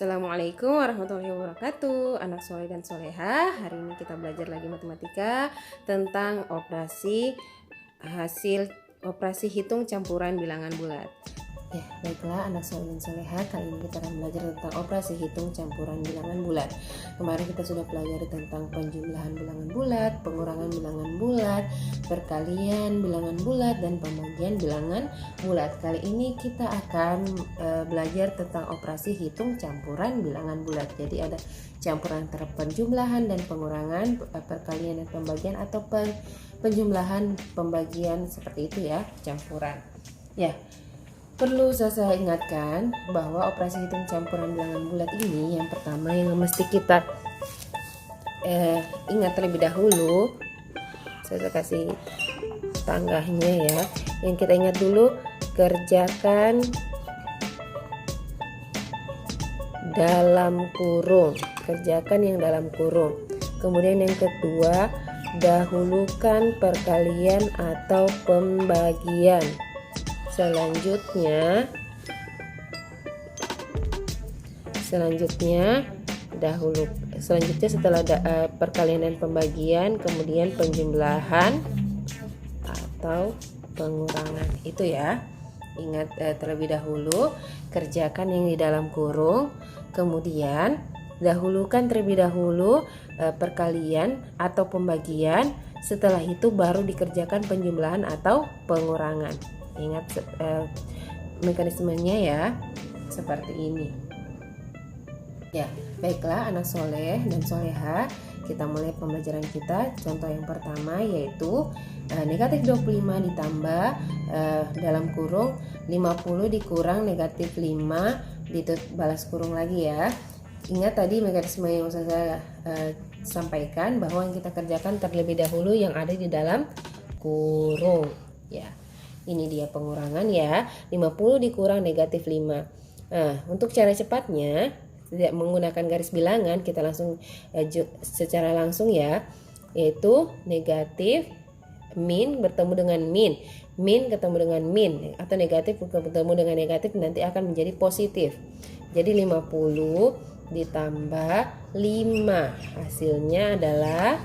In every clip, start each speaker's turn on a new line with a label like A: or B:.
A: Assalamualaikum warahmatullahi wabarakatuh. Anak soleh dan soleha, hari ini kita belajar lagi matematika tentang operasi hitung campuran bilangan bulat. Ya, baiklah anak soleh dan soleha, kali ini kita akan belajar tentang operasi hitung campuran bilangan bulat. Kemarin kita sudah pelajari tentang penjumlahan bilangan bulat, pengurangan bilangan bulat, perkalian bilangan bulat, dan pembagian bilangan bulat. Kali ini kita akan belajar tentang operasi hitung campuran bilangan bulat. Jadi ada campuran antara penjumlahan dan pengurangan, perkalian dan pembagian, atau penjumlahan pembagian, seperti itu ya, campuran. Ya, perlu saya ingatkan bahwa operasi hitung campuran bilangan bulat ini yang pertama yang mesti kita ingat terlebih dahulu. Saya kasih tangganya ya. Yang kita ingat dulu, kerjakan dalam kurung. Kerjakan yang dalam kurung. Kemudian yang kedua, dahulukan perkalian atau pembagian. Selanjutnya setelah perkalian dan pembagian, kemudian penjumlahan atau pengurangan. Itu ya. Ingat terlebih dahulu kerjakan yang di dalam kurung, kemudian dahulukan terlebih dahulu perkalian atau pembagian, setelah itu baru dikerjakan penjumlahan atau pengurangan. Ingat mekanismenya ya, seperti ini. Ya, baiklah anak soleh dan soleha, kita mulai pembelajaran kita. Contoh yang pertama yaitu negatif 25 ditambah dalam kurung 50 dikurang negatif 5 balas kurung lagi ya. Ingat tadi mekanisme yang saya sampaikan, bahwa yang kita kerjakan terlebih dahulu yang ada di dalam kurung ya. Ini dia pengurangan ya, 50 dikurang negatif 5. Nah, untuk cara cepatnya tidak menggunakan garis bilangan, kita langsung secara langsung ya, yaitu negatif min bertemu dengan min ketemu dengan min, atau negatif bertemu dengan negatif, nanti akan menjadi positif. Jadi 50 ditambah 5, hasilnya adalah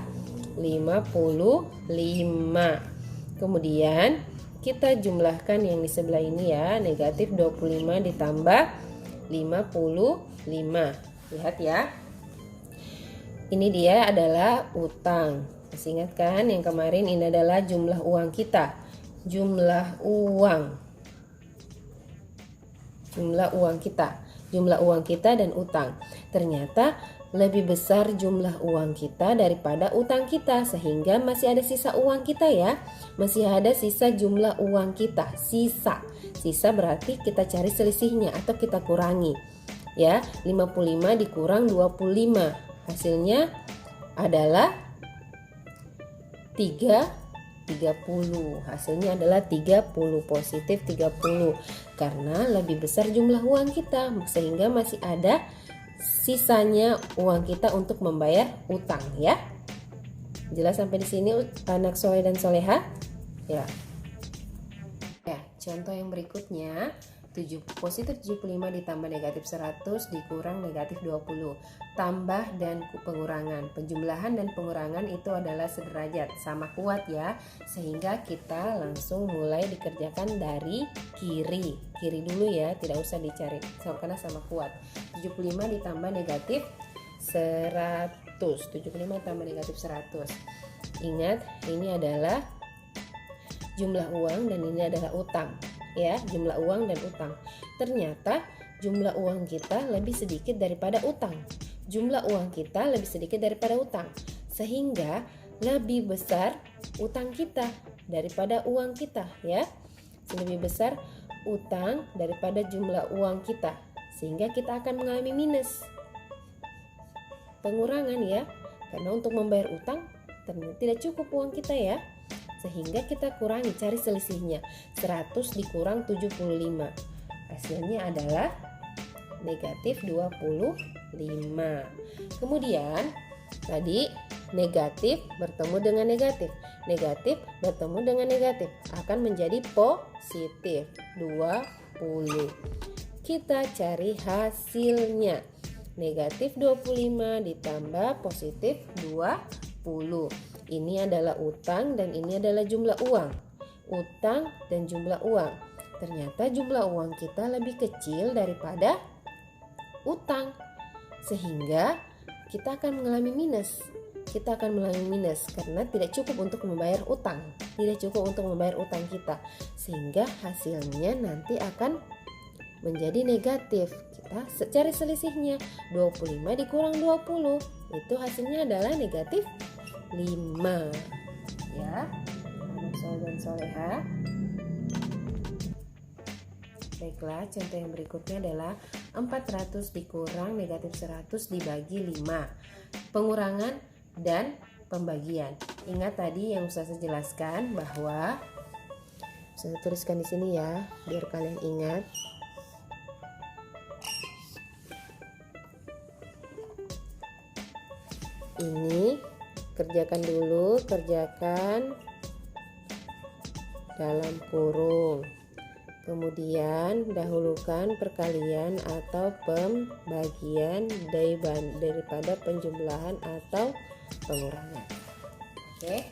A: 55. Kemudian kita jumlahkan yang di sebelah ini ya, negatif 25 ditambah 55. Lihat ya, ini dia adalah utang. Masih ingat kan yang kemarin ini adalah jumlah uang kita, jumlah uang kita dan utang. Ternyata lebih besar jumlah uang kita daripada utang kita, sehingga masih ada sisa uang kita ya. Masih ada sisa jumlah uang kita, sisa berarti kita cari selisihnya atau kita kurangi ya. 55 dikurang 25, hasilnya adalah 30. Hasilnya adalah 30, positif 30, karena lebih besar jumlah uang kita, sehingga masih ada sisanya uang kita untuk membayar utang ya. Jelas sampai di sini anak soleh dan soleha? Ya. Ya, contoh yang berikutnya, positif 75 ditambah negatif 100 dikurang negatif 20. Tambah dan pengurangan. Penjumlahan dan pengurangan itu adalah sederajat, sama kuat ya. Sehingga kita langsung mulai dikerjakan dari kiri dulu ya, tidak usah dicari karena sama kuat. 75 ditambah negatif 100. 75 ditambah negatif 100. Ingat, ini adalah jumlah uang dan ini adalah utang ya, jumlah uang dan utang. Ternyata jumlah uang kita lebih sedikit daripada utang. Jumlah uang kita lebih sedikit daripada utang, sehingga lebih besar utang kita daripada uang kita ya. Lebih besar utang daripada jumlah uang kita, sehingga kita akan mengalami minus. Pengurangan ya, karena untuk membayar utang ternyata tidak cukup uang kita ya, sehingga kita kurangi, cari selisihnya. 100 dikurang 75, hasilnya adalah negatif 25. Kemudian tadi negatif bertemu dengan negatif, negatif bertemu dengan negatif, akan menjadi positif 20. Kita cari hasilnya. negatif 25 ditambah positif 20. Ini adalah utang dan ini adalah jumlah uang. Utang dan jumlah uang. Ternyata jumlah uang kita lebih kecil daripada utang. Sehingga kita akan mengalami minus. Kita akan mengalami minus karena tidak cukup untuk membayar utang. Tidak cukup untuk membayar utang kita. Sehingga hasilnya nanti akan menjadi negatif. Kita cari selisihnya. 25 dikurang 20. Itu hasilnya adalah negatif 5. Ya. Anak soleh dan soleha. Baiklah, contoh yang berikutnya adalah 400 dikurang negatif 100 dibagi 5. Pengurangan dan pembagian. Ingat tadi yang Ustazah jelaskan bahwa saya tuliskan di sini ya, biar kalian ingat. Ini kerjakan dulu, kerjakan dalam kurung. Kemudian dahulukan perkalian atau pembagian daripada penjumlahan atau pengurangan. Oke.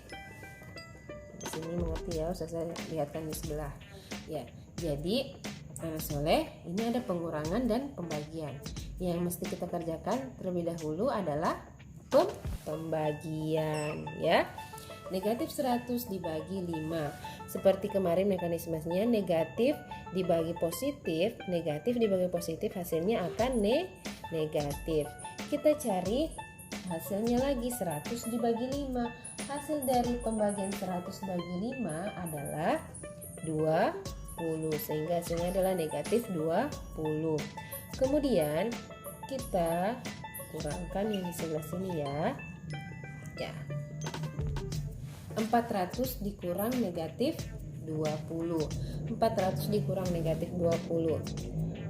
A: Di sini mengerti ya, saya lihatkan di sebelah. Ya, jadi anak soleh ini ada pengurangan dan pembagian. Yang mesti kita kerjakan terlebih dahulu adalah pembagian ya. Negatif 100 dibagi 5. Seperti kemarin mekanismenya, negatif dibagi positif, negatif dibagi positif hasilnya akan negatif. Kita cari hasilnya lagi, 100 dibagi 5. Hasil dari pembagian 100 bagi 5 adalah 20, sehingga hasilnya adalah negatif 20. Kemudian kita kurangkan yang di sebelah sini ya. 400 dikurang negatif 20. 400 dikurang negatif 20.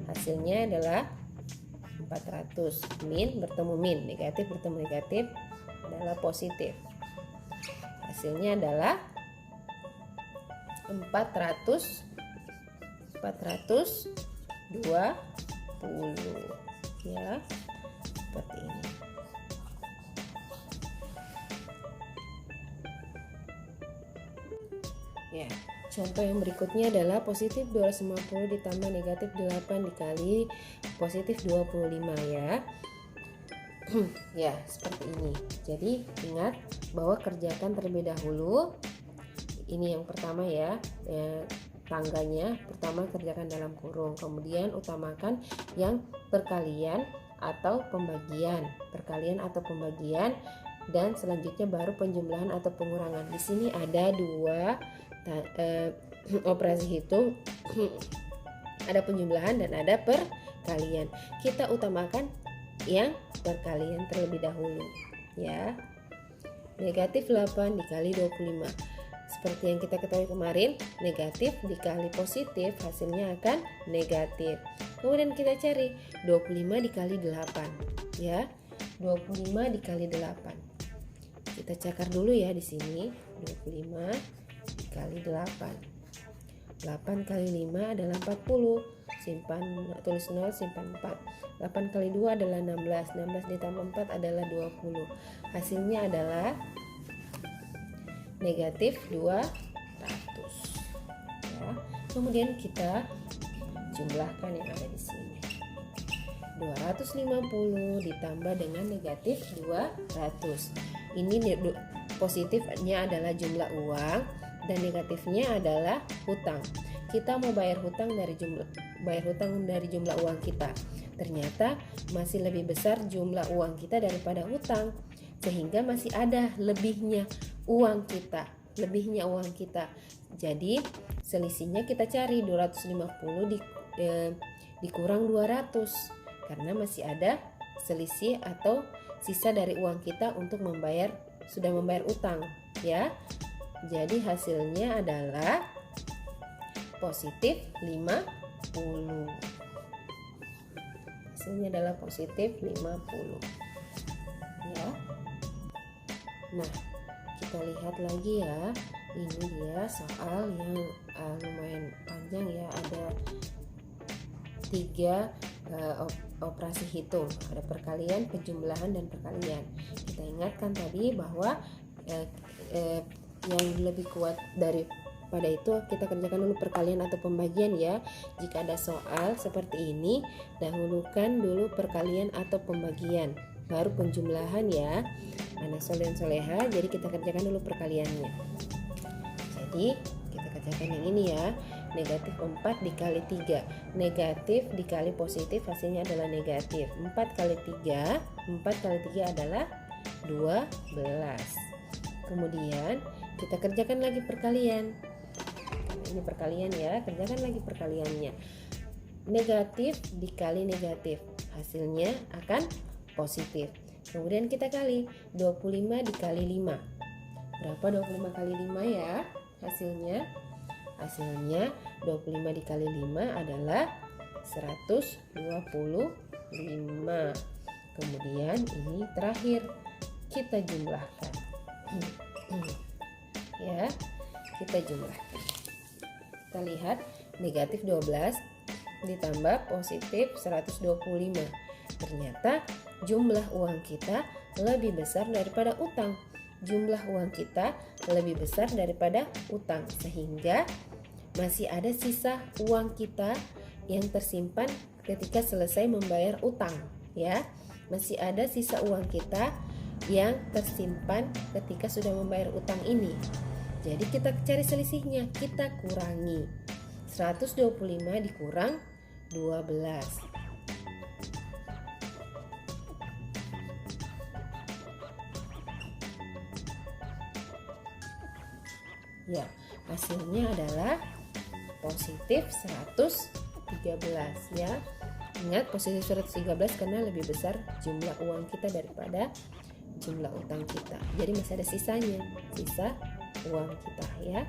A: Hasilnya adalah 400. Min bertemu min, negatif bertemu negatif adalah positif. Hasilnya adalah 420 ya. Seperti ini. Ya, contoh yang berikutnya adalah positif 250 ditambah negatif 8 dikali positif 25 ya. Ya, seperti ini. Jadi ingat bahwa kerjakan terlebih dahulu. Ini yang pertama ya, tangganya. Pertama kerjakan dalam kurung, kemudian utamakan yang perkalian atau pembagian, dan selanjutnya baru penjumlahan atau pengurangan. Di sini ada dua operasi hitung, ada penjumlahan dan ada perkalian. Kita utamakan yang perkalian terlebih dahulu ya. Negatif 8 dikali 25. Seperti yang kita ketahui kemarin, negatif dikali positif hasilnya akan negatif. Kemudian kita cari 25 dikali 8 ya. 25 dikali 8. Kita cakar dulu ya di sini. 25 dikali 8. 8 kali 5 adalah 40. Simpan, tulis 0, simpan 4. 8 kali 2 adalah 16. 16 ditambah 4 adalah 20. Hasilnya adalah negatif 200 ya. Kemudian kita jumlahkan yang ada di sini. 250 ditambah dengan negatif 200. Ini positifnya adalah jumlah uang dan negatifnya adalah hutang. Kita mau bayar hutang dari jumlah uang kita. Ternyata masih lebih besar jumlah uang kita daripada hutang, sehingga masih ada lebihnya uang kita. Jadi selisihnya kita cari 250 dikurang 200 karena masih ada selisih atau sisa dari uang kita untuk sudah membayar utang ya. Jadi hasilnya adalah positif 50. Hasilnya adalah positif 50 ya. Nah, kita lihat lagi ya. Ini dia soal yang lumayan panjang ya. Ada 3 operasi hitung. Ada perkalian, penjumlahan, dan perkalian. Kita ingatkan tadi bahwa yang lebih kuat daripada itu kita kerjakan dulu perkalian atau pembagian ya. Jika ada soal seperti ini, dahulukan dulu perkalian atau pembagian, baru penjumlahan ya. Anak soleh dan soleha, jadi kita kerjakan dulu perkaliannya. Jadi kita kerjakan yang ini ya. Negatif 4 dikali 3. Negatif dikali positif hasilnya adalah negatif. 4 kali 3, 4 kali 3 adalah 12. Kemudian kita kerjakan lagi perkalian. Ini perkalian ya, kerjakan lagi perkaliannya. Negatif dikali negatif, hasilnya akan positif. Kemudian kita kali 25 dikali 5. Berapa 25 kali 5 ya? Hasilnya 25 dikali 5 adalah 125. Kemudian ini terakhir kita jumlahkan. Ya, kita jumlahkan. Kita lihat negatif 12 ditambah positif 125. Ternyata jumlah uang kita lebih besar daripada utang. Jumlah uang kita lebih besar daripada utang, sehingga masih ada sisa uang kita yang tersimpan ketika selesai membayar utang ya. Masih ada sisa uang kita yang tersimpan ketika sudah membayar utang ini. Jadi kita cari selisihnya, kita kurangi. 125 dikurang 12. Ya, hasilnya adalah positif 113 ya. Ingat positif 113 karena lebih besar jumlah uang kita daripada jumlah utang kita. Jadi masih ada sisanya, sisa uang kita ya.